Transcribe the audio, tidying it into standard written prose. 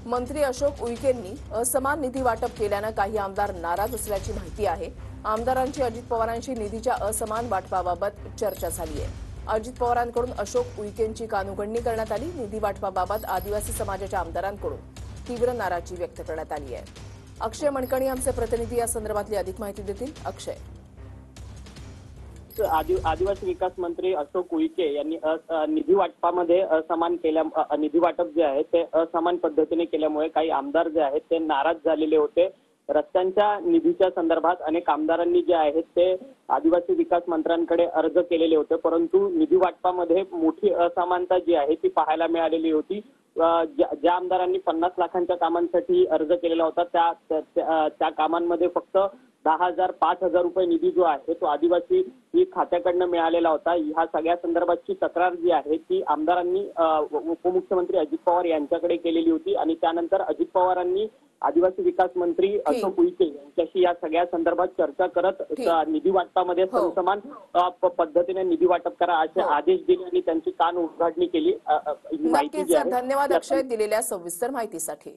मंत्री अशोक उईकेंनी असमान निधी वाटप केल्यानं काही आमदार नाराज असल्याची माहिती आहे। आमदारांची अजित पवारांशी निधीच्या असमान वाटपाबाबत चर्चा झाली आहे। अजित पवारांकडून अशोक उईकेंची कानउघडणी करण्यात आली। निधी वाटपाबाबत आदिवासी समाजाच्या आमदारांकडून तीव्र नाराजी व्यक्त करण्यात आली आहे। अक्षय मणकणी आमचे प्रतिनिधी या संदर्भातली अधिक माहिती देतील। अक्षय, आदिवासी विकास मंत्री अशोक उईके यांनी निधी वाटपामध्ये निधी वाटप जे आहे ते असमान पद्धतीने केल्यामुळे काही आमदार जे आहेत ते नाराज झालेले होते। रस्त्यांच्या निधीच्या संदर्भात अनेक आमदारांनी जे आहेत ते आदिवासी विकास मंत्र्यांकडे अर्ज केलेले होते, परंतु निधी वाटपामध्ये मोठी असमानता जी आहे ती पाहायला मिळालेली होती। ज्या आमदारांनी 50 लाखांच्या कामांसाठी अर्ज केलेला होता त्या कामांमध्ये फक्त 10,000 5,000 रुपये निधी जो आहे तो आदिवासी खात्याकडनं मिळालेला होता। ह्या सगळ्या संदर्भातची तक्रार जी आहे ती आमदारांनी उपमुख्यमंत्री अजित पवार यांच्याकडे केलेली होती आणि त्यानंतर अजित पवारांनी आदिवासी विकास मंत्री अशोक उईके यांच्याशी या सगळ्या संदर्भात चर्चा करत निधी वाटपामध्ये समसमान पद्धतीने निधी वाटप करा असे आदेश दिले आणि त्यांची कान उघडणी केली। धन्यवाद अक्षय दिलेल्या सविस्तर माहितीसाठी।